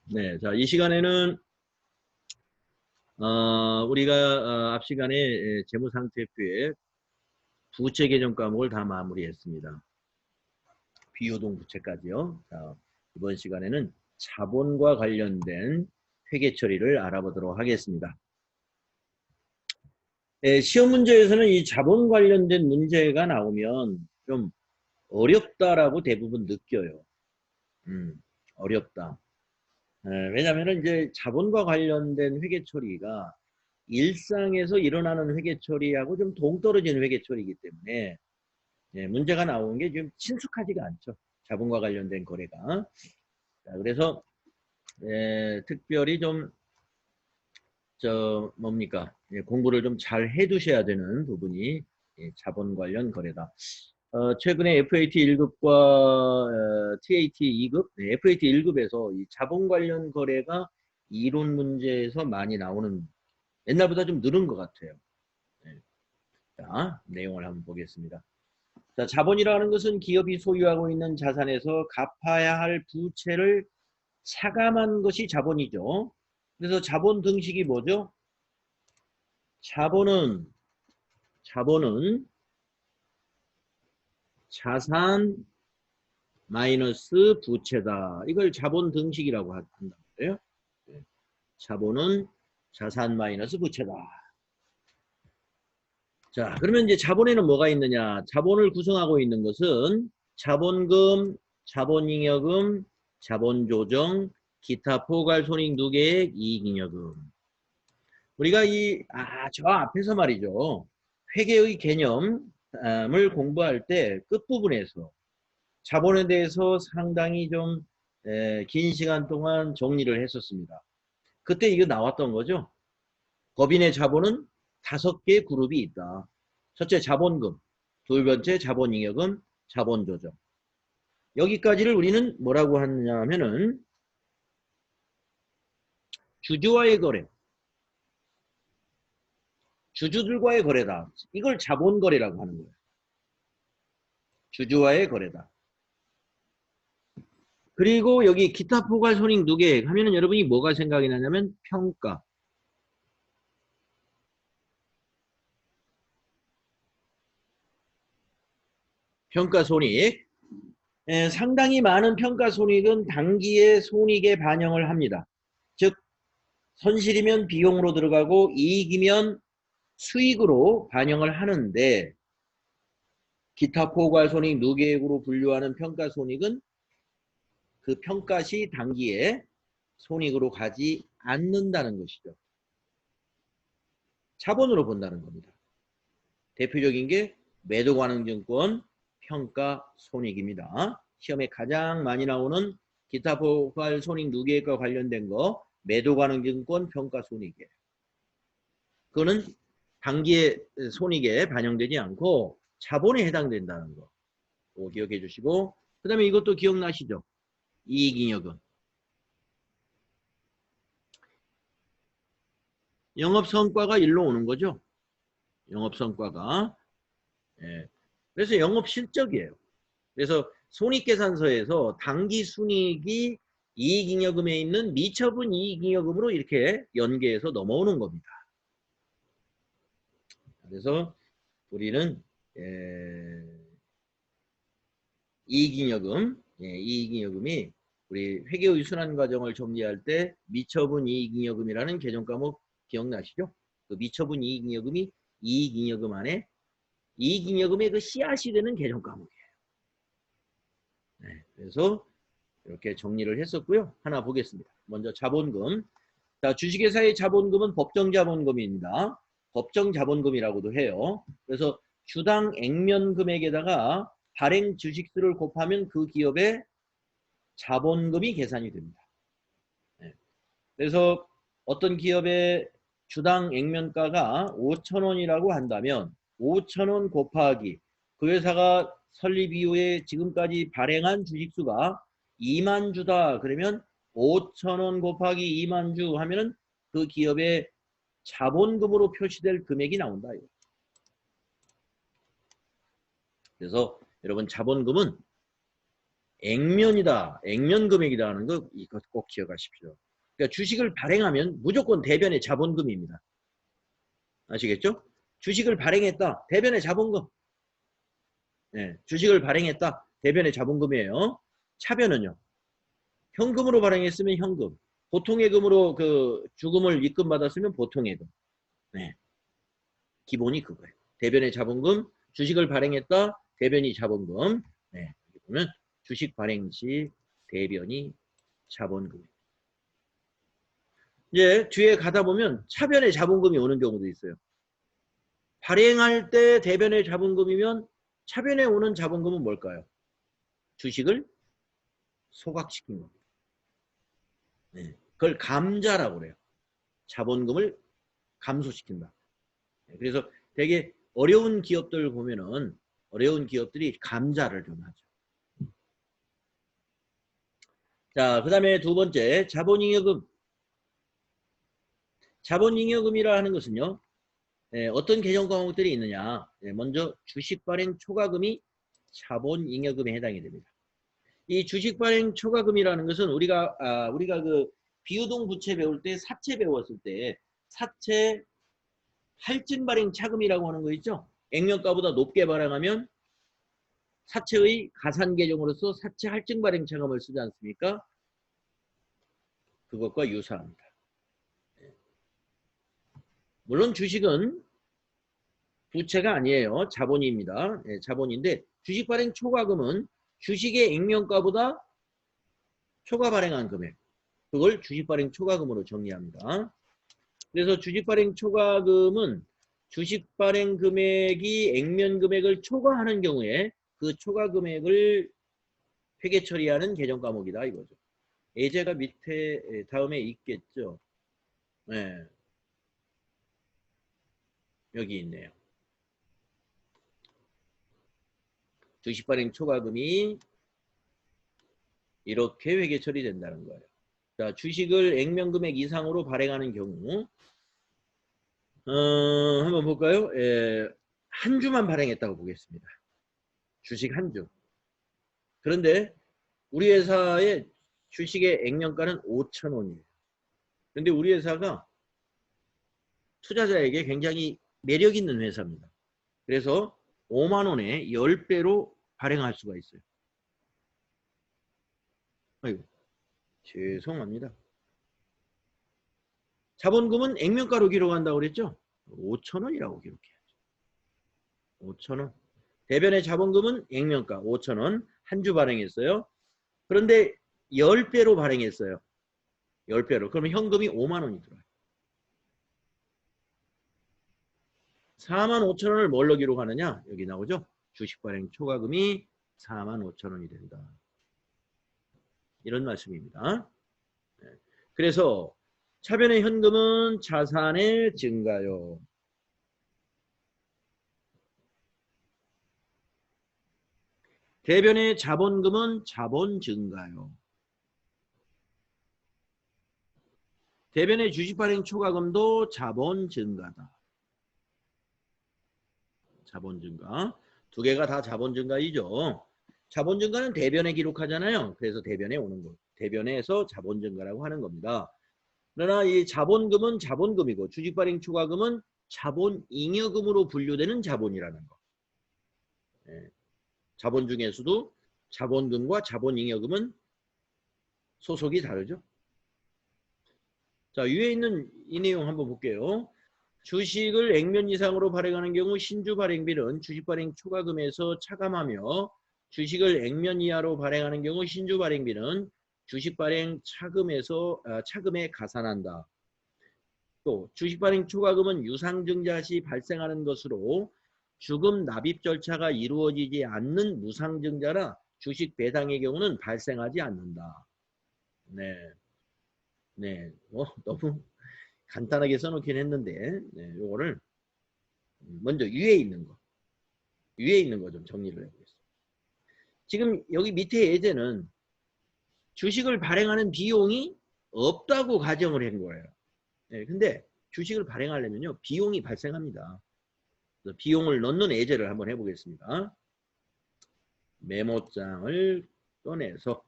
네, 자, 이 시간에는 우리가 앞 시간에 재무상태표의 부채 개정 과목을 다 마무리했습니다. 비유동 부채까지요. 자, 이번 시간에는 자본과 관련된 회계 처리를 알아보도록 하겠습니다. 시험 문제에서는 이 자본 관련된 문제가 나오면 좀 어렵다라고 대부분 느껴요. 어렵다. 왜냐하면 이제 자본과 관련된 회계 처리가 일상에서 일어나는 회계 처리하고 좀 동떨어진 회계 처리이기 때문에 문제가 나오는 게 좀 친숙하지가 않죠. 자본과 관련된 거래가. 자, 그래서 특별히 좀 뭡니까? 공부를 좀 잘 해두셔야 되는 부분이 자본 관련 거래다. 최근에 FAT 1급과 TAT 2급, FAT 1급에서 이 자본 관련 거래가 이론 문제에서 많이 나오는, 옛날보다 좀 늘은 것 같아요. 네. 자, 내용을 한번 보겠습니다. 자, 자본이라는 것은 기업이 소유하고 있는 자산에서 갚아야 할 부채를 차감한 것이 자본이죠. 그래서 자본 등식이 뭐죠? 자본은 자산 마이너스 부채다. 이걸 자본 등식이라고 한단 말이에요. 자본은 자산 마이너스 부채다. 자, 그러면 이제 자본에는 뭐가 있느냐? 자본을 구성하고 있는 것은 자본금, 자본잉여금, 자본조정, 기타 포괄손익 누계액, 이익잉여금. 우리가 저 앞에서 말이죠. 회계의 개념을 공부할 때 끝부분에서 자본에 대해서 상당히 좀 긴 시간 동안 정리를 했었습니다. 그때 이거 나왔던 거죠. 법인의 자본은 5개의 그룹이 있다. 첫째 자본금, 두 번째 자본잉여금, 자본조정. 여기까지를 우리는 뭐라고 하냐면은 주주와의 거래, 주주들과의 거래다. 이걸 자본거래라고 하는 거예요. 주주와의 거래다. 그리고 여기 기타 포괄손익 누계액 하면은 여러분이 뭐가 생각이 나냐면 평가. 평가손익. 상당히 많은 평가손익은 단기의 손익에 반영을 합니다. 즉 손실이면 비용으로 들어가고 이익이면 수익으로 반영을 하는데 기타 포괄손익 누계액으로 분류하는 평가손익은 그 평가시 단기에 손익으로 가지 않는다는 것이죠. 자본으로 본다는 겁니다. 대표적인 게 매도관행증권 평가손익입니다. 시험에 가장 많이 나오는 기타 포괄손익 누계액과 관련된 거 매도관행증권 평가손익이에요. 그거는 단기의 손익에 반영되지 않고 자본에 해당된다는 거 기억해 주시고, 그 다음에 이것도 기억나시죠? 이익잉여금. 영업성과가 일로 오는 거죠. 영업성과가. 그래서 영업실적이에요. 그래서 손익계산서에서 당기순이익이 이익잉여금에 있는 미처분 이익잉여금으로 이렇게 연계해서 넘어오는 겁니다. 그래서 우리는 이익잉여금이 우리 회계의 순환과정을 정리할 때 미처분 이익잉여금이라는 개정과목 기억나시죠? 그 미처분 이익잉여금이 이익잉여금 안에 이익잉여금의 그 씨앗이 되는 개정과목이에요. 그래서 이렇게 정리를 했었고요. 하나 보겠습니다. 먼저 자본금. 자, 주식회사의 자본금은 법정자본금입니다. 법정자본금이라고도 해요. 그래서 주당 액면 금액에다가 발행 주식수를 곱하면 그 기업의 자본금이 계산이 됩니다. 그래서 어떤 기업의 주당 액면가가 5,000원이라고 한다면 5,000원 곱하기 그 회사가 설립 이후에 지금까지 발행한 주식수가 2만 주다. 그러면 5,000원 곱하기 2만 주 하면은 그 기업의 자본금으로 표시될 금액이 나온다. 그래서 여러분 자본금은 액면이다. 액면 금액이다 하는 거 이것 꼭 기억하십시오. 그러니까 주식을 발행하면 무조건 대변의 자본금입니다. 아시겠죠? 주식을 발행했다. 대변의 자본금. 네, 주식을 발행했다. 대변의 자본금이에요. 차변은요. 현금으로 발행했으면 현금. 보통예금으로 그 주금을 입금받았으면 보통예금. 네. 기본이 그거예요. 대변의 자본금, 주식을 발행했다. 대변이 자본금. 네. 여기 보면 주식 발행 시 대변이 자본금. 이제 뒤에 가다 보면 차변의 자본금이 오는 경우도 있어요. 발행할 때 대변의 자본금이면 차변에 오는 자본금은 뭘까요? 주식을 소각시킨 겁니다. 네. 그걸 감자라고 그래요. 자본금을 감소시킨다. 네. 그래서 되게 어려운 기업들 보면은 어려운 기업들이 감자를 좀 하죠. 자, 그 다음에 두 번째 자본잉여금. 자본잉여금이라 하는 것은요. 어떤 개정 과목들이 있느냐. 먼저 주식 발행 초과금이 자본잉여금에 해당이 됩니다. 이 주식 발행 초과금이라는 것은 우리가 그 비유동 부채 배울 때 사채 배웠을 때 사채 할증 발행 차금이라고 하는 거 있죠. 액면가보다 높게 발행하면 사채의 가산 계정으로서 사채 할증 발행 차금을 쓰지 않습니까? 그것과 유사합니다. 물론 주식은 부채가 아니에요. 자본입니다. 네, 자본인데 주식 발행 초과금은 주식의 액면가보다 초과 발행한 금액. 그걸 주식 발행 초과금으로 정리합니다. 그래서 주식 발행 초과금은 주식 발행 금액이 액면 금액을 초과하는 경우에 그 초과 금액을 회계 처리하는 개정 과목이다 이거죠. 예제가 밑에 다음에 있겠죠. 네. 여기 있네요. 주식 발행 초과금이 이렇게 회계 처리된다는 거예요. 자, 주식을 액면 금액 이상으로 발행하는 경우 한번 볼까요? 한 주만 발행했다고 보겠습니다. 주식 한 주. 그런데 우리 회사의 주식의 액면가는 5,000원이에요. 그런데 우리 회사가 투자자에게 굉장히 매력 있는 회사입니다. 그래서 5만 원에 10배로 발행할 수가 있어요. 아이고, 죄송합니다. 자본금은 액면가로 기록한다고 그랬죠? 5,000원이라고 기록해야죠. 5,000원. 대변의 자본금은 액면가 5,000원 한 주 발행했어요. 그런데 10배로 발행했어요. 10배로. 그러면 현금이 5만 원이 들어요. 45,000원을 뭘로 기록하느냐? 여기 나오죠? 주식 발행 초과금이 45,000원이 된다. 이런 말씀입니다. 그래서 차변의 현금은 자산의 증가요. 대변의 자본금은 자본 증가요. 대변의 주식 발행 초과금도 자본 증가다. 자본 증가. 두 개가 다 자본 증가이죠. 자본 증가는 대변에 기록하잖아요. 그래서 대변에 오는 거. 대변에서 자본 증가라고 하는 겁니다. 그러나 이 자본금은 자본금이고 주식 발행 초과금은 자본잉여금으로 분류되는 자본이라는 거. 예. 자본 중에서도 자본금과 자본잉여금은 소속이 다르죠. 자, 위에 있는 이 내용 한번 볼게요. 주식을 액면 이상으로 발행하는 경우 신주 발행비는 주식 발행 초과금에서 차감하며 주식을 액면 이하로 발행하는 경우 신주 발행비는 주식 발행 차금에 가산한다. 또 주식 발행 초과금은 유상증자 시 발생하는 것으로 주금 납입 절차가 이루어지지 않는 무상증자라 주식 배당의 경우는 발생하지 않는다. 네, 네, 너무 간단하게 써놓긴 했는데, 네, 요거를 먼저 위에 있는 거 좀 정리를 해보겠습니다. 지금 여기 밑에 예제는 주식을 발행하는 비용이 없다고 가정을 한 거예요. 네, 근데 주식을 발행하려면요, 비용이 발생합니다. 비용을 넣는 예제를 한번 해보겠습니다. 메모장을 꺼내서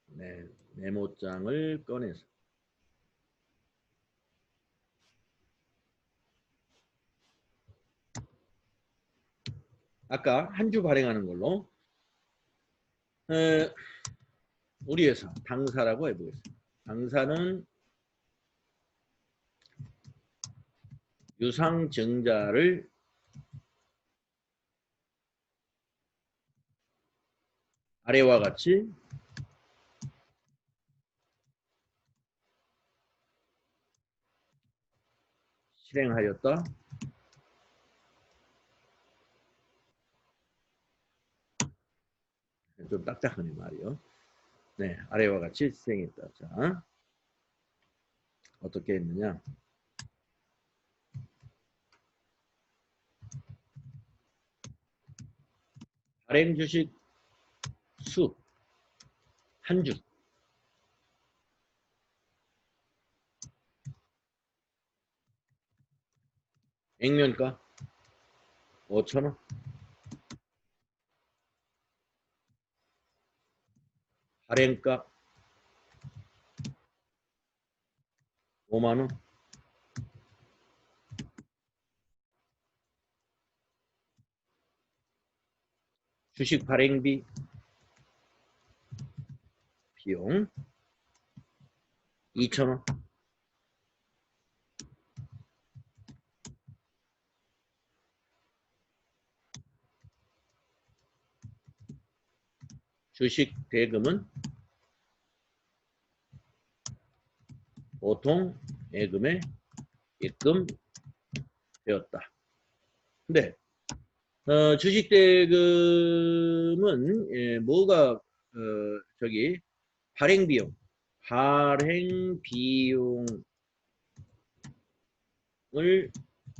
네, 메모장을 꺼내서 아까 한 주 발행하는 걸로 우리 회사 당사라고 해보겠습니다. 당사는 유상증자를 아래와 같이 실행하였다. 좀 딱딱하네 말이요. 네, 아래와 같이 실행했다. 자, 어떻게 했느냐? 발행 주식 수 한 주. 액면가 5,000원. 발행가 5만원. 주식 발행비 비용 2,000원. 주식 대금은 보통 예금에 입금되었다. 근데 주식 대금은 뭐가 저기 발행 비용을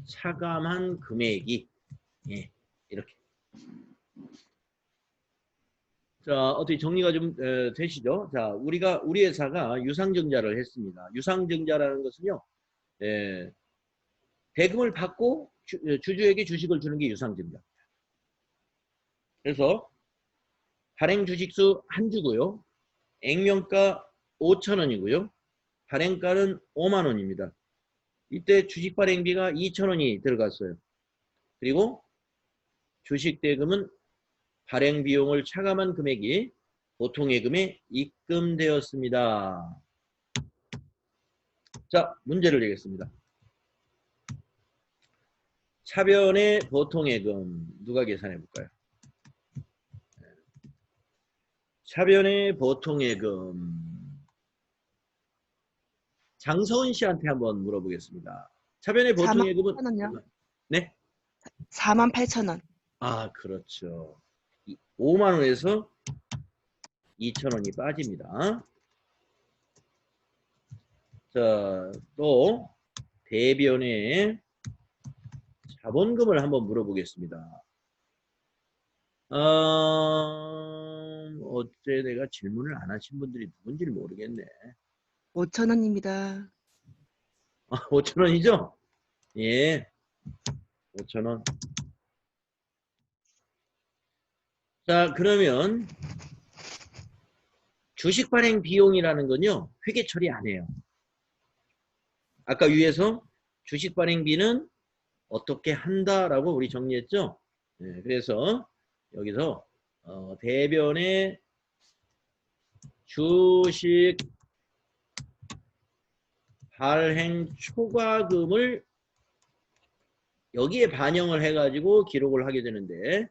차감한 금액이 이렇게. 자, 어떻게 정리가 좀 되시죠? 자, 우리 회사가 유상증자를 했습니다. 유상증자라는 것은요, 대금을 받고 주주에게 주식을 주는 게 유상증자. 그래서 발행 주식수 한 주고요. 액면가 5,000원이고요. 발행가는 5만 원입니다. 이때 주식 발행비가 2,000원이 들어갔어요. 그리고 주식 대금은 발행 비용을 차감한 금액이 보통 예금에 입금되었습니다. 자, 문제를 내겠습니다. 차변의 보통 예금 누가 계산해 볼까요? 차변의 보통 예금 장서은 씨한테 한번 물어보겠습니다. 차변의 보통 예금은 48,000원요? 네? 48,000원. 아, 그렇죠. 5만 원에서 2,000원이 빠집니다. 자, 또 대변의 자본금을 한번 물어보겠습니다. 어째 내가 질문을 안 하신 분들이 누군지를 모르겠네. 5,000원입니다. 5,000원이죠? 예, 5,000원. 자, 그러면 주식 발행 비용이라는 건요, 회계 처리 안 해요. 아까 위에서 주식 발행비는 어떻게 한다라고 우리 정리했죠? 네, 그래서 여기서 대변의 주식 발행 초과금을 여기에 반영을 해가지고 기록을 하게 되는데,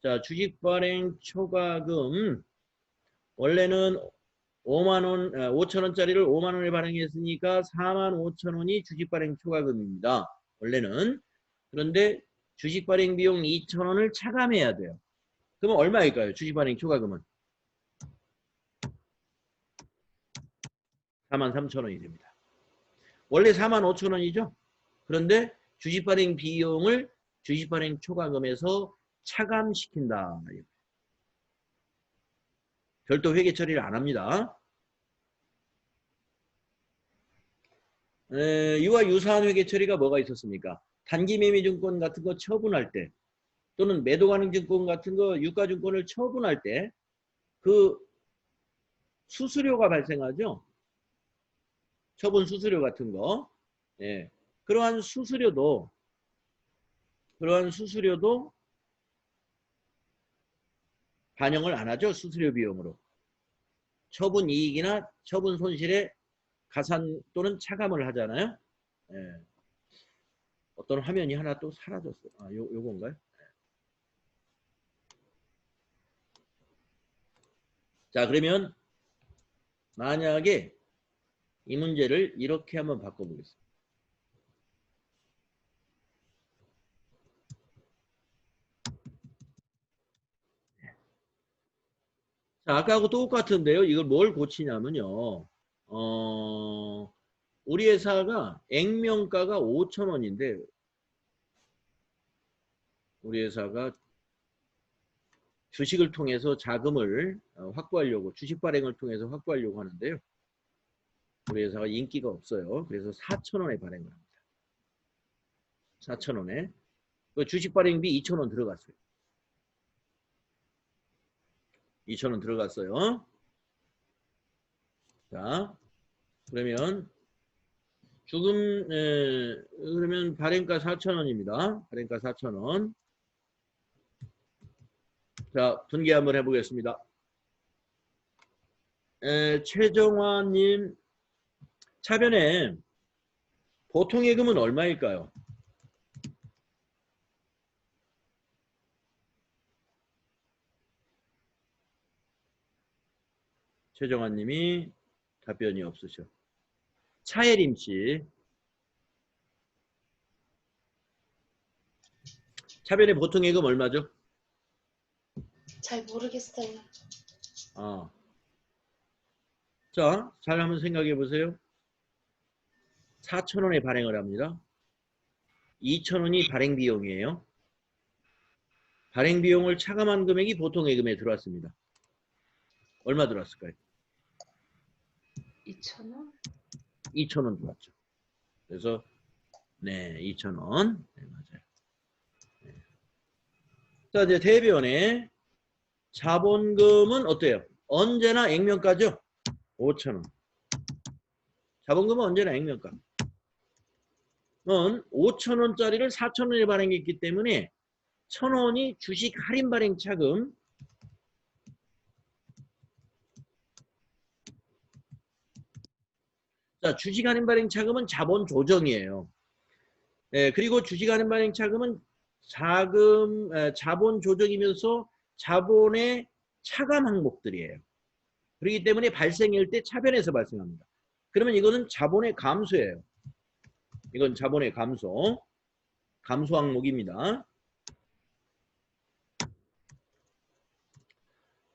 자, 주식 발행 초과금 원래는 5만원, 5천원짜리를 5만원에 발행했으니까 4만 5천원이 주식 발행 초과금입니다. 원래는. 그런데 주식 발행 비용 2천원을 차감해야 돼요. 그러면 얼마일까요? 주식 발행 초과금은 4만 3천원이 됩니다. 원래 4만 5천원이죠? 그런데 주식 발행 비용을 주식 발행 초과금에서 차감시킨다. 별도 회계 처리를 안 합니다. 이와 유사한 회계 처리가 뭐가 있었습니까? 단기 매매증권 같은 거 처분할 때, 또는 매도 가능 증권 같은 거 유가증권을 처분할 때 그 수수료가 발생하죠. 처분 수수료 같은 거. 예. 그러한 수수료도 반영을 안 하죠. 수수료 비용으로. 처분 이익이나 처분 손실에 가산 또는 차감을 하잖아요. 예. 어떤 화면이 하나 또 사라졌어요. 아, 요건가요? 자, 그러면 만약에 이 문제를 이렇게 한번 바꿔보겠습니다. 자, 아까하고 똑같은데요. 이걸 뭘 고치냐면요. 우리 회사가 액면가가 5,000원인데 우리 회사가 주식을 통해서 자금을 확보하려고 주식 발행을 통해서 확보하려고 하는데요. 우리 회사가 인기가 없어요. 그래서 4,000원에 발행을 합니다. 4,000원에. 그 주식 발행비 2,000원 들어갔어요. 2,000원 들어갔어요. 자, 그러면 지금 그러면 발행가 4,000원입니다. 발행가 4,000원. 자, 분개 한번 해보겠습니다. 최정화님, 차변에 보통 예금은 얼마일까요? 최정화님이 답변이 없으셔. 차예림 씨, 차변의 보통 예금 얼마죠? 잘 모르겠어요. 자, 잘 한번 생각해 보세요. 4,000원에 발행을 합니다. 2,000원이 발행 비용이에요. 발행 비용을 차감한 금액이 보통 예금에 들어왔습니다. 얼마 들어왔을까요? 2,000원? 2,000원 들어왔죠. 그래서 네, 2,000원. 네, 맞아요. 네. 자, 이제 대변에 자본금은 어때요? 언제나 액면가죠? 5,000원. 자본금은 언제나 액면가. 5,000원짜리를 4,000원에 발행했기 때문에 1,000원이 주식 할인 발행 차금. 자, 주식 할인 발행 차금은 자본 조정이에요. 그리고 주식 할인 발행 차금은 자본 조정이면서 자본의 차감 항목들이에요. 그렇기 때문에 발생일 때 차변에서 발생합니다. 그러면 이거는 자본의 감소예요. 이건 자본의 감소 항목입니다.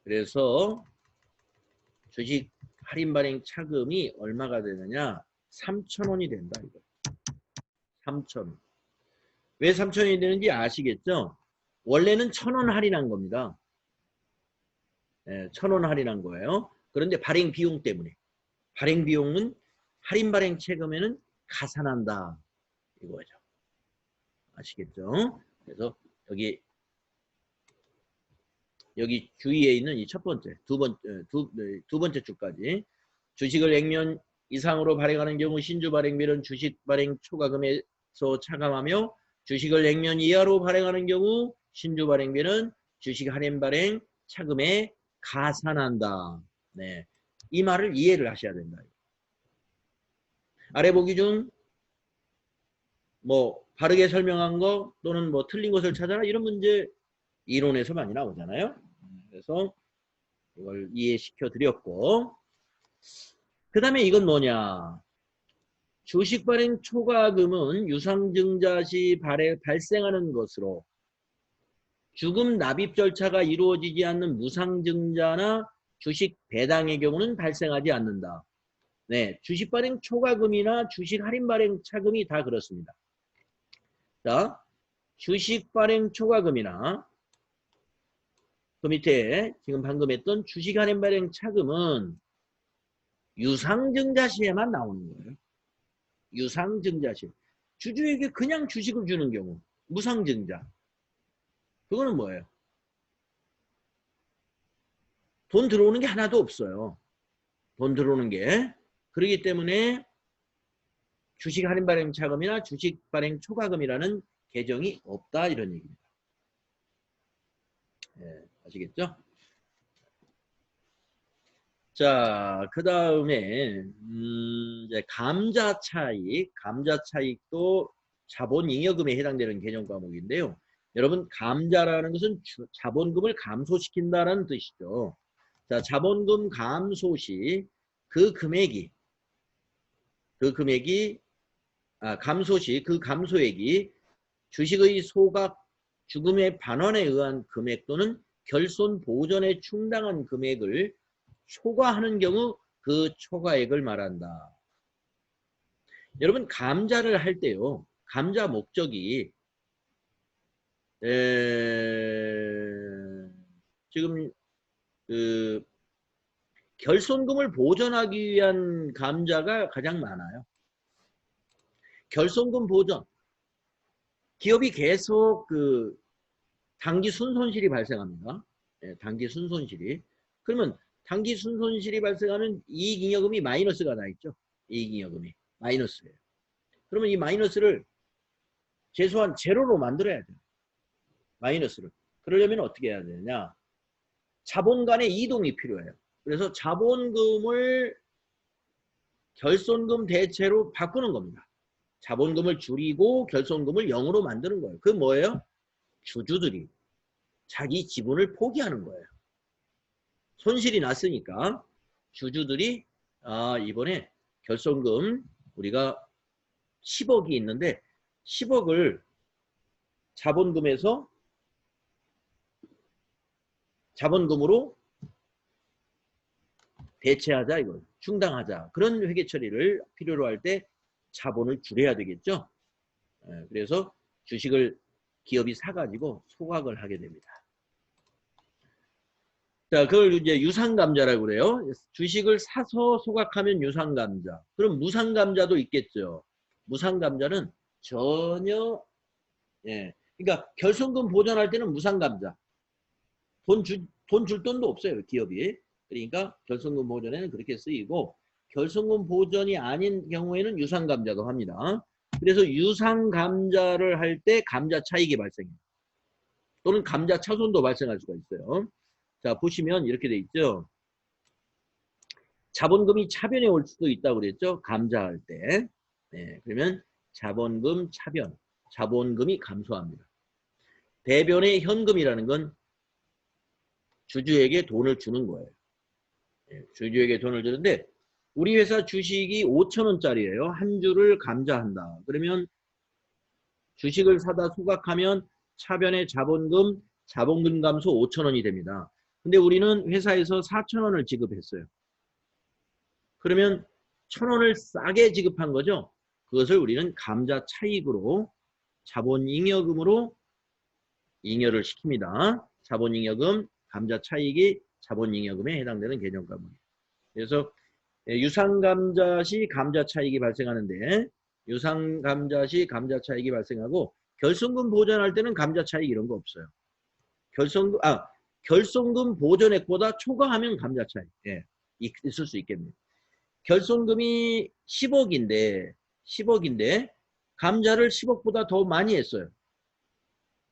그래서 주식 할인 발행 차금이 얼마가 되느냐? 3,000원이 된다. 이거. 3,000원. 왜 3,000원이 되는지 아시겠죠? 원래는 1,000원 할인한 겁니다. 1,000원 할인한 거예요. 그런데 발행 비용 때문에. 발행 비용은 할인 발행 차금에는 가산한다. 이거죠. 아시겠죠? 그래서 여기 주위에 있는 이 첫 번째, 두 번째 줄까지 주식을 액면 이상으로 발행하는 경우 신주 발행비는 주식 발행 초과금에서 차감하며 주식을 액면 이하로 발행하는 경우 신주 발행비는 주식 할인 발행 차금에 가산한다. 네, 이 말을 이해를 하셔야 된다. 아래 보기 중 뭐 바르게 설명한 거 또는 뭐 틀린 것을 찾아라 이런 문제 이론에서 많이 나오잖아요. 그래서 이걸 이해시켜 드렸고, 그 다음에 이건 뭐냐? 주식 발행 초과금은 유상증자 시 발생하는 것으로 주금 납입 절차가 이루어지지 않는 무상증자나 주식 배당의 경우는 발생하지 않는다. 네, 주식 발행 초과금이나 주식 할인 발행 차금이 다 그렇습니다. 자, 주식 발행 초과금이나 그 밑에 지금 방금 했던 주식 할인 발행 차금은 유상증자 시에만 나오는 거예요. 유상증자 시. 주주에게 그냥 주식을 주는 경우 무상증자. 그거는 뭐예요? 돈 들어오는 게 하나도 없어요. 돈 들어오는 게. 그렇기 때문에 주식 할인 발행 차금이나 주식 발행 초과금이라는 계정이 없다 이런 얘기입니다. 예, 아시겠죠? 자, 그 다음에 이제 감자 차익도 자본잉여금에 해당되는 개념 과목인데요. 여러분, 감자라는 것은 자본금을 감소시킨다는 뜻이죠. 자, 자본금 감소 시 그 금액이 감소 시 그 감소액이 주식의 소각 주금의 반환에 의한 금액 또는 결손 보전에 충당한 금액을 초과하는 경우 그 초과액을 말한다. 여러분, 감자를 할 때요. 감자 목적이 지금 그 결손금을 보전하기 위한 감자가 가장 많아요. 결손금 보전. 기업이 계속 그 단기 순손실이 발생합니다. 예, 단기 순손실이. 그러면 단기 순손실이 발생하면 이익잉여금이 마이너스가 나 있죠. 이익잉여금이 마이너스예요. 그러면 이 마이너스를 최소한 제로로 만들어야 돼요. 마이너스를. 그러려면 어떻게 해야 되느냐. 자본 간의 이동이 필요해요. 그래서 자본금을 결손금 대체로 바꾸는 겁니다. 자본금을 줄이고 결손금을 0으로 만드는 거예요. 그건 뭐예요? 주주들이 자기 지분을 포기하는 거예요. 손실이 났으니까 주주들이 이번에 결손금 우리가 10억이 있는데 10억을 자본금으로 대체하자, 이거 충당하자. 그런 회계 처리를 필요로 할 때 자본을 줄여야 되겠죠. 그래서 주식을 기업이 사가지고 소각을 하게 됩니다. 자, 그걸 이제 유상감자라고 그래요. 주식을 사서 소각하면 유상감자. 그럼 무상감자도 있겠죠. 무상감자는 전혀, 그러니까 결손금 보전할 때는 무상감자. 돈 줄 돈도 없어요, 기업이. 그러니까 결손금 보전에는 그렇게 쓰이고, 결손금 보전이 아닌 경우에는 유상감자도 합니다. 그래서 유상감자를 할 때 감자 차익이 발생해요. 또는 감자 차손도 발생할 수가 있어요. 자, 보시면 이렇게 돼 있죠. 자본금이 차변에 올 수도 있다고 그랬죠. 감자할 때. 네, 그러면 자본금 차변. 자본금이 감소합니다. 대변의 현금이라는 건 주주에게 돈을 주는 거예요. 네, 주주에게 돈을 주는데 우리 회사 주식이 5,000원짜리예요. 한 주를 감자한다. 그러면 주식을 사다 소각하면 차변의 자본금 감소 5,000원이 됩니다. 근데 우리는 회사에서 4,000원을 지급했어요. 그러면 1,000원을 싸게 지급한 거죠. 그것을 우리는 감자 차익으로 자본잉여금으로 잉여를 시킵니다. 자본잉여금, 감자 차익이 자본잉여금에 해당되는 개념 과목이에요. 그래서 유상감자 시 감자 차익이 발생하는데 유상감자 시 감자 차익이 발생하고 결손금 보전할 때는 감자 차익 이런 거 없어요. 결손금 보전액보다 초과하면 감자 차익. 예, 있을 수 있겠네요. 결손금이 10억인데 감자를 10억보다 더 많이 했어요.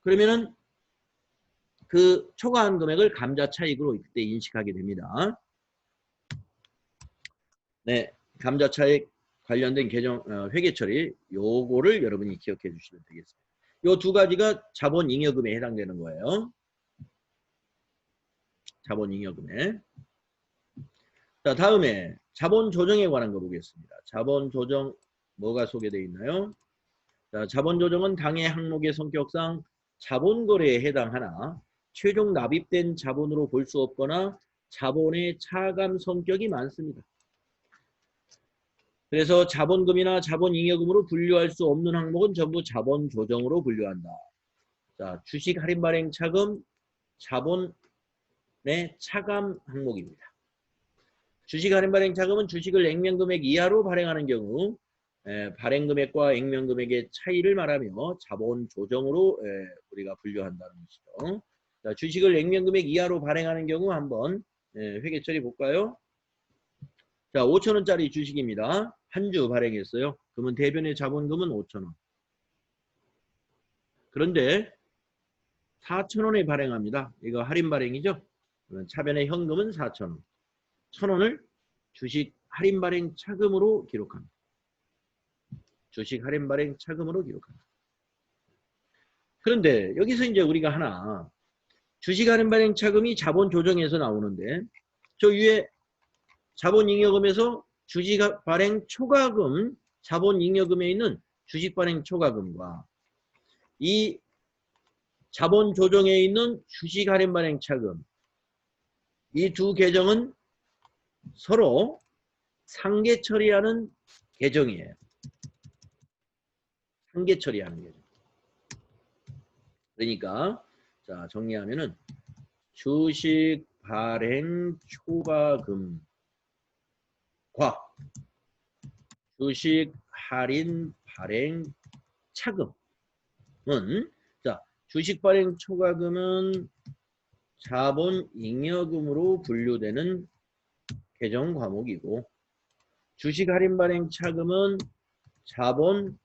그러면은 그 초과한 금액을 감자 차익으로 이때 인식하게 됩니다. 네, 감자 차익 관련된 개정 회계 처리 요거를 여러분이 기억해 주시면 되겠습니다. 요 두 가지가 자본잉여금에 해당되는 거예요. 자본잉여금에. 자, 다음에 자본조정에 관한 거 보겠습니다. 자본조정 뭐가 소개되어 있나요? 자, 자본조정은 당해 항목의 성격상 자본거래에 해당하나 최종 납입된 자본으로 볼 수 없거나 자본의 차감 성격이 많습니다. 그래서 자본금이나 자본잉여금으로 분류할 수 없는 항목은 전부 자본조정으로 분류한다. 자, 주식 할인 발행 차금 자본의 차감 항목입니다. 주식 할인 발행 차금은 주식을 액면금액 이하로 발행하는 경우 발행 금액과 액면 금액의 차이를 말하며 자본 조정으로 우리가 분류한다는 것이죠. 자, 주식을 액면 금액 이하로 발행하는 경우 한번 회계 처리 볼까요? 자, 5,000원짜리 주식입니다. 한 주 발행했어요. 그러면 대변의 자본금은 5,000원. 그런데 4,000원에 발행합니다. 이거 할인 발행이죠. 그러면 차변의 현금은 4,000원. 1,000원을 주식 할인 발행 차금으로 기록합니다. 주식 할인 발행 차금으로 기록합니다. 그런데 여기서 이제 우리가 하나 주식 할인 발행 차금이 자본 조정에서 나오는데 저 위에 자본 잉여금에서 주식 발행 초과금 자본 잉여금에 있는 주식 발행 초과금과 이 자본 조정에 있는 주식 할인 발행 차금 이 두 계정은 서로 상계 처리하는 계정이에요. 상계 처리하는 계정. 그러니까 자 정리하면은 주식 발행 초과금과 주식 할인 발행 차금은 자 주식 발행 초과금은 자본 잉여금으로 분류되는 계정 과목이고 주식 할인 발행 차금은 자본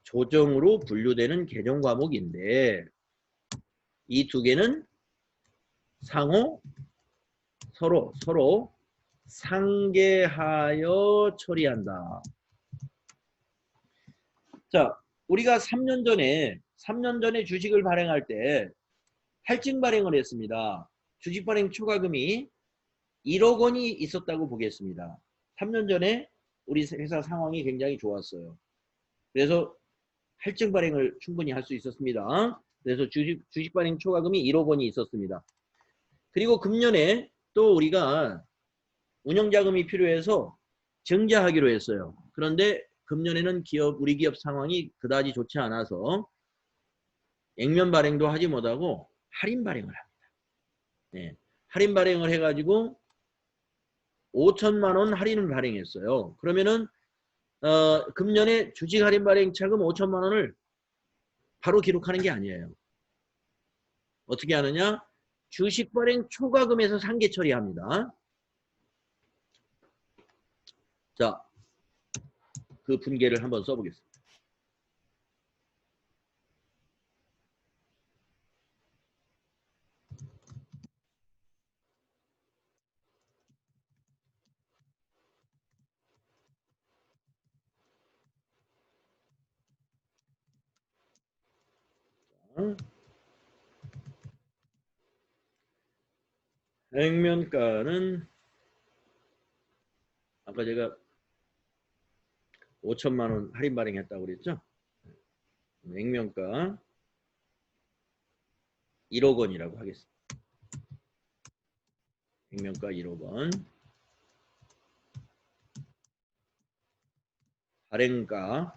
조정으로 분류되는 계정 과목인데 이 두 개는 상호 서로 상계하여 처리한다. 자, 우리가 3년 전에 주식을 발행할 때 할증 발행을 했습니다. 주식 발행 초과금이 1억 원이 있었다고 보겠습니다. 3년 전에 우리 회사 상황이 굉장히 좋았어요. 그래서 할증 발행을 충분히 할 수 있었습니다. 그래서 주식 발행 초과금이 1억 원이 있었습니다. 그리고 금년에 또 우리가 운영자금이 필요해서 증자하기로 했어요. 그런데 금년에는 우리 기업 상황이 그다지 좋지 않아서 액면 발행도 하지 못하고 할인 발행을 합니다. 네, 할인 발행을 해가지고 5천만 원 할인을 발행했어요. 그러면은 금년에 주식 할인 발행 차금 5천만 원을 바로 기록하는 게 아니에요. 어떻게 하느냐? 주식 발행 초과금에서 상계 처리합니다. 자, 그 분계를 한번 써보겠습니다. 액면가는 아까 제가 5천만 원 할인 발행했다고 그랬죠? 액면가 1억 원이라고 하겠습니다. 액면가 1억 원. 발행가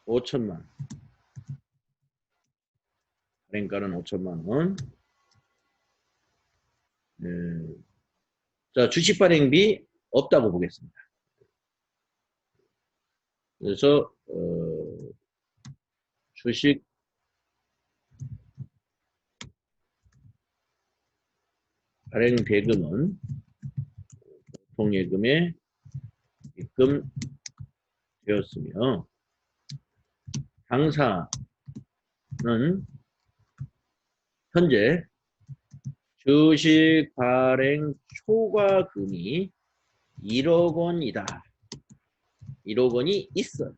5천만 원. 발행가는 5천만 원. 자, 주식 발행비 없다고 보겠습니다. 그래서 주식 발행 대금은 보통예금에 입금되었으며 당사는 현재 주식 발행 초과금이 1억 원이다. 1억 원이 있어요.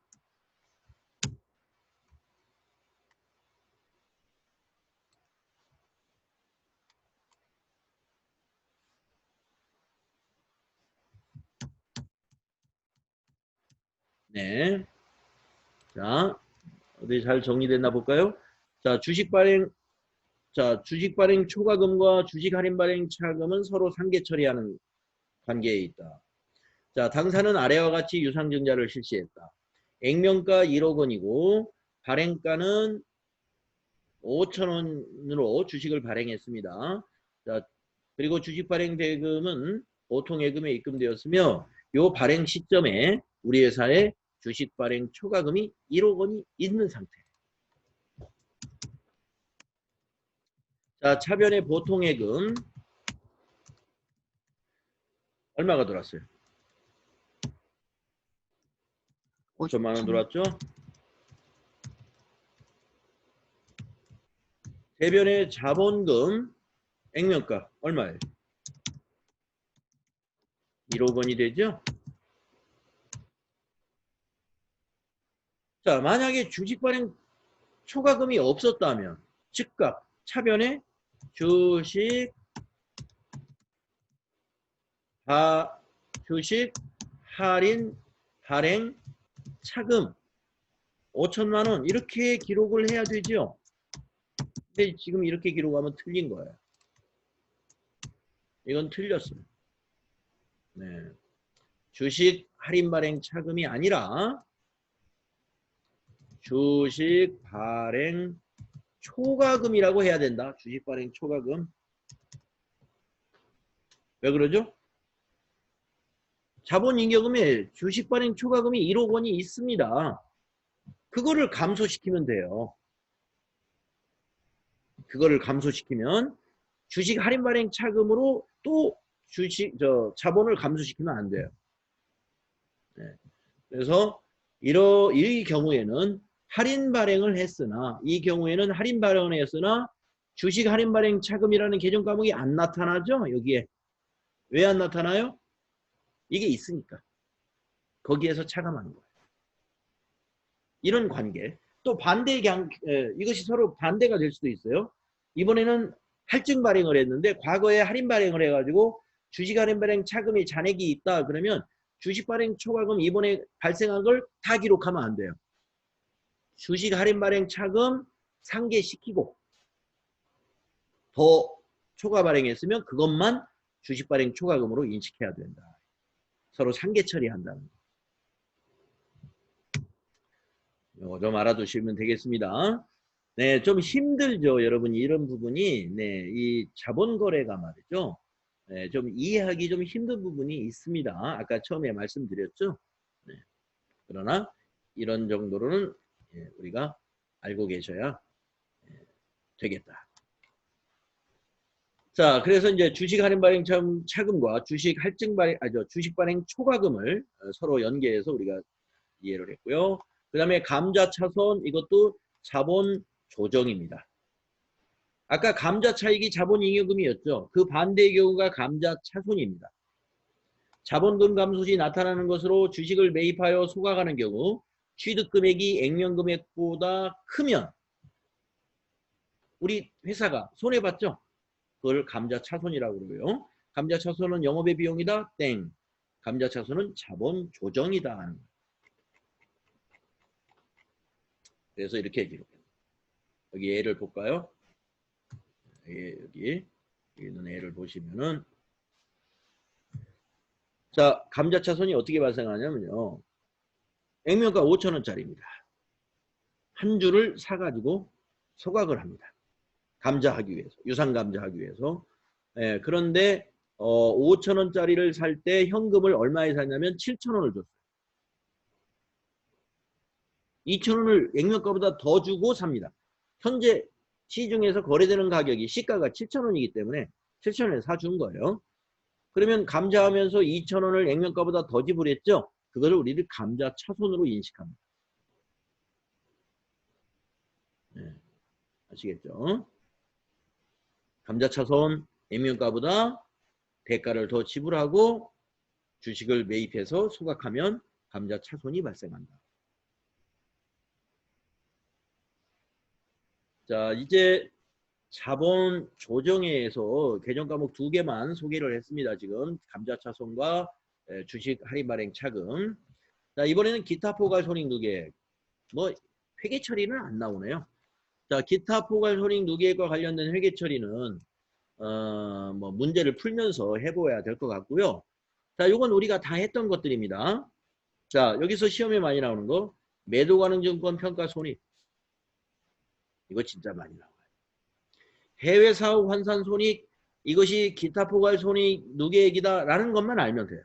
네. 자, 어디 잘 정리됐나 볼까요? 자, 주식 발행 초과금과 주식 할인 발행 차금은 서로 상계 처리하는 관계에 있다. 자, 당사는 아래와 같이 유상증자를 실시했다. 액면가 1억 원이고 발행가는 5천 원으로 주식을 발행했습니다. 자, 그리고 주식 발행 대금은 보통 예금에 입금되었으며 이 발행 시점에 우리 회사에 주식 발행 초과금이 1억 원이 있는 상태. 자, 차변의 보통예금 얼마가 들어왔어요? 5천만 원 들어왔죠? 대변의 자본금 액면가 얼마예요? 1억 원이 되죠? 자, 만약에 주식 발행 초과금이 없었다면 즉각 차변에 주식 할인 발행 차금 5천만 원 이렇게 기록을 해야 되죠. 근데 지금 이렇게 기록하면 틀린 거예요. 이건 틀렸어요. 네. 주식 할인 발행 차금이 아니라 주식 발행 초과금이라고 해야 된다. 주식 발행 초과금. 왜 그러죠? 자본잉여금에 주식 발행 초과금이 1억 원이 있습니다. 그거를 감소시키면 돼요. 그거를 감소시키면 주식 할인 발행 차금으로 또 자본을 감소시키면 안 돼요. 네. 그래서 이 경우에는 할인 발행을 했으나 이 경우에는 할인 발행을 했으나 주식 할인 발행 차금이라는 계정 과목이 안 나타나죠? 여기에. 왜 안 나타나요? 이게 있으니까. 거기에서 차감하는 거예요. 이런 관계. 또 이것이 서로 반대가 될 수도 있어요. 이번에는 할증 발행을 했는데 과거에 할인 발행을 해가지고 주식 할인 발행 차금이 잔액이 있다 그러면 주식 발행 초과금 이번에 발생한 걸 다 기록하면 안 돼요. 주식 할인 발행 차금 상계시키고 더 초과 발행했으면 그것만 주식 발행 초과금으로 인식해야 된다. 서로 상계 처리한다는 거. 이거 좀 알아두시면 되겠습니다. 네, 좀 힘들죠, 여러분. 이런 부분이, 네, 이 자본거래가 말이죠. 네, 좀 이해하기 좀 힘든 부분이 있습니다. 아까 처음에 말씀드렸죠. 네. 그러나 이런 정도로는 우리가 알고 계셔야 되겠다. 자, 그래서 이제 주식 할인 발행 차금과 주식 할증 발행, 주식 발행 초과금을 서로 연계해서 우리가 이해를 했고요. 그 다음에 감자차손 이것도 자본 조정입니다. 아까 감자차익이 자본잉여금이었죠. 그 반대의 경우가 감자차손입니다. 자본금 감소 시 나타나는 것으로 주식을 매입하여 소각하는 경우 취득금액이 액면금액보다 크면 우리 회사가 손해봤죠. 그걸 감자차손이라고 그러고요. 감자차손은 영업의 비용이다. 땡. 감자차손은 자본 조정이다 하는 거예요. 그래서 이렇게 기록해요. 여기 예를 볼까요? 여기 있는 예를 보시면은 자, 감자차손이 어떻게 발생하냐면요. 액면가 5,000원짜리입니다. 한 줄을 사가지고 소각을 합니다. 감자하기 위해서, 유상감자하기 위해서. 그런데 5,000원짜리를 살 때 현금을 얼마에 샀냐면 7,000원을 줬어요. 2,000원을 액면가보다 더 주고 삽니다. 현재 시중에서 거래되는 가격이 시가가 7,000원이기 때문에 7,000원에 사준 거예요. 그러면 감자하면서 2,000원을 액면가보다 더 지불했죠. 그거를 우리를 감자차손으로 인식합니다. 네. 아시겠죠? 감자차손 액면가보다 대가를 더 지불하고 주식을 매입해서 소각하면 감자차손이 발생한다. 자, 이제 자본 조정에서 개정 과목 2개만 소개를 했습니다. 지금 감자차손과 주식 할인 발행 차금. 자, 이번에는 기타 포괄 손익 누계. 뭐 회계 처리는 안 나오네요. 자, 기타 포괄 손익 누계과 관련된 회계 처리는 뭐 문제를 풀면서 해보아야 될 것 같고요. 자, 요건 우리가 다 했던 것들입니다. 자, 여기서 시험에 많이 나오는 거 매도 가능 증권 평가 손익. 이거 진짜 많이 나와요. 해외 사업 환산 손익, 이것이 기타 포괄 손익 누계액이다 라는 것만 알면 돼요.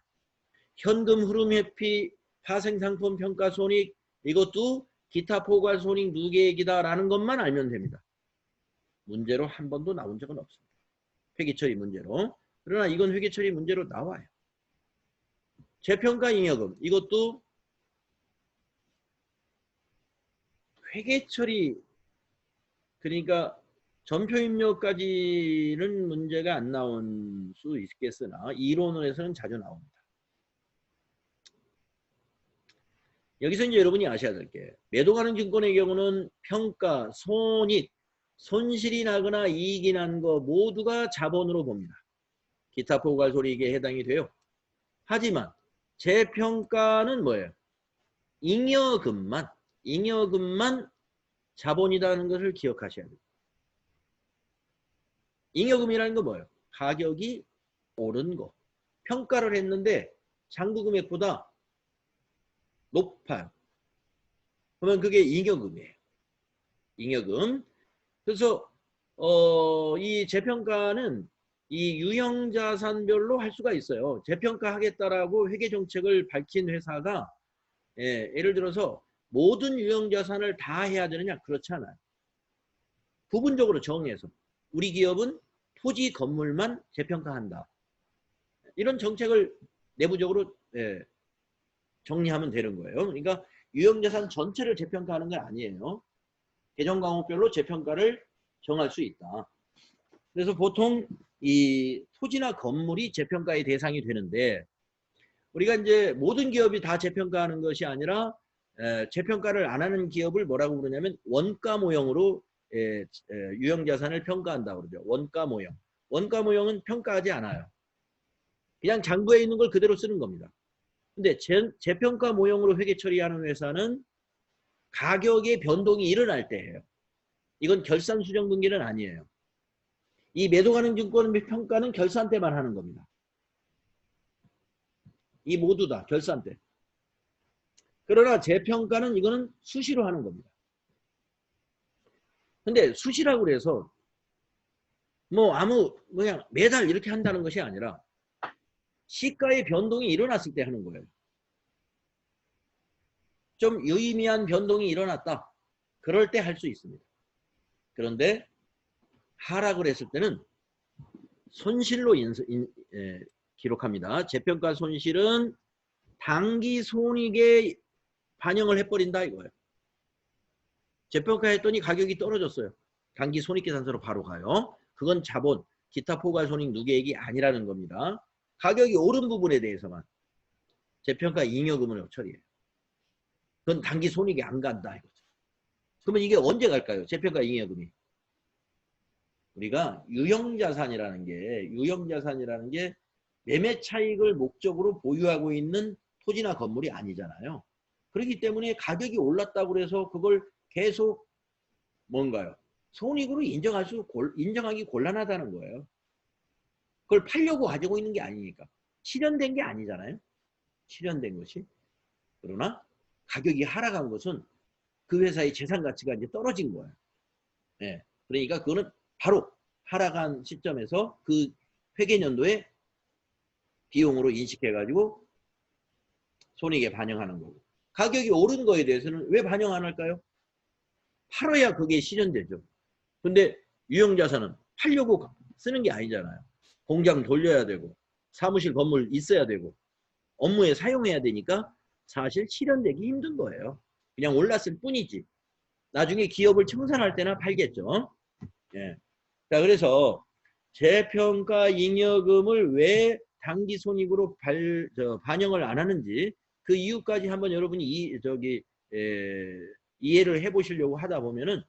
현금 흐름 회피 파생상품 평가 손익 이것도 기타 포괄 손익 누계액이다라는 것만 알면 됩니다. 문제로 한 번도 나온 적은 없습니다. 회계처리 문제로. 그러나 이건 회계처리 문제로 나와요. 재평가 잉여금 이것도 회계처리 그러니까 전표입력까지는 문제가 안 나온 수 있겠으나 이론에서는 자주 나옵니다. 여기서 이제 여러분이 아셔야 될 게 매도 가능 증권의 경우는 평가, 손익, 손실이 나거나 이익이 난 거 모두가 자본으로 봅니다. 기타 포괄 손익에 해당이 돼요. 하지만 재평가는 뭐예요? 잉여금만 자본이라는 것을 기억하셔야 돼요. 잉여금이라는 건 뭐예요? 가격이 오른 거. 평가를 했는데 잔고 금액보다 높아요. 그러면 그게 잉여금이에요. 잉여금. 그래서 이 재평가는 이 유형자산별로 할 수가 있어요. 재평가하겠다라고 회계정책을 밝힌 회사가 예를 들어서 모든 유형자산을 다 해야 되느냐? 그렇지 않아요. 부분적으로 정해서 우리 기업은 토지 건물만 재평가한다. 이런 정책을 내부적으로 정리하면 되는 거예요. 그러니까 유형자산 전체를 재평가하는 건 아니에요. 계정 과목별로 재평가를 정할 수 있다. 그래서 보통 이 토지나 건물이 재평가의 대상이 되는데 우리가 이제 모든 기업이 다 재평가하는 것이 아니라 재평가를 안 하는 기업을 뭐라고 그러냐면 원가 모형으로 유형자산을 평가한다고 그러죠. 원가 모형. 원가 모형은 평가하지 않아요. 그냥 잔고에 있는 걸 그대로 쓰는 겁니다. 근데 재평가 모형으로 회계 처리하는 회사는 가격의 변동이 일어날 때예요. 이건 결산 수정 분기는 아니에요. 이 매도 가능 증권 평가는 결산 때만 하는 겁니다. 이 모두 다 결산 때. 그러나 재평가는 이거는 수시로 하는 겁니다. 근데 수시라고 그래서 뭐 그냥 매달 이렇게 한다는 것이 아니라 시가의 변동이 일어났을 때 하는 거예요. 좀 유의미한 변동이 일어났다. 그럴 때 할 수 있습니다. 그런데 하락을 했을 때는 손실로 기록합니다. 재평가 손실은 당기 손익에 반영을 해버린다 이거예요. 재평가했더니 가격이 떨어졌어요. 당기 손익계산서로 바로 가요. 그건 자본, 기타 포괄 손익 누계액이 아니라는 겁니다. 가격이 오른 부분에 대해서만 재평가 잉여금을 처리해요. 그건 당기 손익이 안 간다 이거죠. 그러면 이게 언제 갈까요? 재평가 잉여금이. 우리가 유형자산이라는 게 매매 차익을 목적으로 보유하고 있는 토지나 건물이 아니잖아요. 그렇기 때문에 가격이 올랐다고 해서 그걸 계속 뭔가요? 손익으로 인정하기 곤란하다는 거예요. 그걸 팔려고 가지고 있는 게 아니니까. 실현된 게 아니잖아요. 실현된 것이. 그러나 가격이 하락한 것은 그 회사의 재산 가치가 이제 떨어진 거예요. 네. 그러니까 그거는 바로 하락한 시점에서 그 회계연도에 비용으로 인식해가지고 손익에 반영하는 거고. 가격이 오른 거에 대해서는 왜 반영 안 할까요? 팔아야 그게 실현되죠. 근데 유형자산은 팔려고 쓰는 게 아니잖아요. 공장 돌려야 되고 사무실 건물 있어야 되고 업무에 사용해야 되니까 사실 실현되기 힘든 거예요. 그냥 올랐을 뿐이지. 나중에 기업을 청산할 때나 팔겠죠. 예. 자, 그래서 재평가 잉여금을 왜 당기 손익으로 반영을 안 하는지 그 이유까지 한번 여러분이 이해를 해보시려고 하다 보면은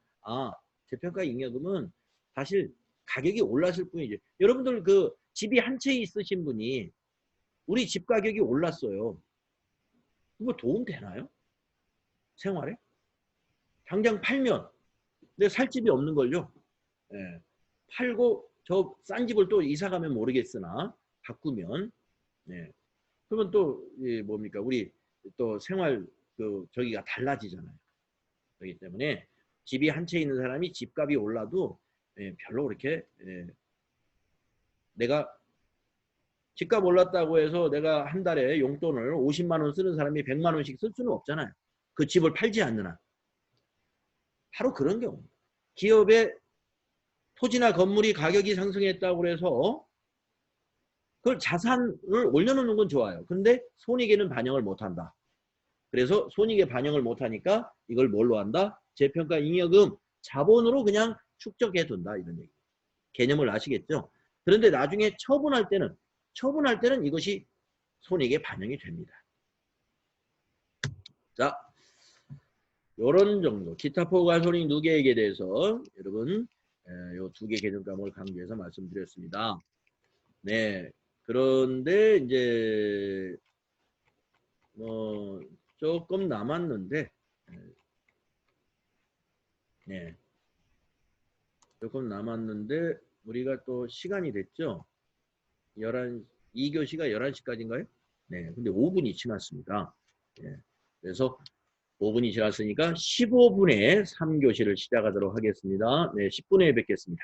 재평가 잉여금은 사실 가격이 올랐을 뿐이지. 여러분들 그 집이 한 채 있으신 분이 우리 집 가격이 올랐어요. 그거 도움 되나요? 생활에? 당장 팔면 근데 살 집이 없는 걸요. 예. 팔고 저 싼 집을 또 이사 가면 모르겠으나 바꾸면 그러면 또 뭡니까 우리 또 생활 저기가 달라지잖아요. 그렇기 때문에 집이 한 채 있는 사람이 집값이 올라도 별로 그렇게 내가 집값 올랐다고 해서 내가 한 달에 용돈을 50만 원 쓰는 사람이 100만 원씩 쓸 수는 없잖아요. 그 집을 팔지 않는 한. 바로 그런 경우. 기업의 토지나 건물이 가격이 상승했다고 해서 그걸 자산을 올려놓는 건 좋아요. 근데 손익에는 반영을 못한다. 그래서 손익에 반영을 못하니까 이걸 뭘로 한다? 재평가 잉여금 자본으로 그냥 축적해 둔다. 이런 얘기. 개념을 아시겠죠? 그런데 나중에 처분할 때는 이것이 손익에 반영이 됩니다. 자, 요런 정도. 기타 포괄 손익 누계액에 대해서 여러분 요 두 개 개념 과목을 강조해서 말씀드렸습니다. 네. 그런데 이제 조금 남았는데 네. 조금 남았는데 우리가 또 시간이 됐죠? 2교시가 11시까지인가요? 네. 근데 5분이 지났습니다. 네. 그래서 5분이 지났으니까 15분에 3교시를 시작하도록 하겠습니다. 네. 10분에 뵙겠습니다.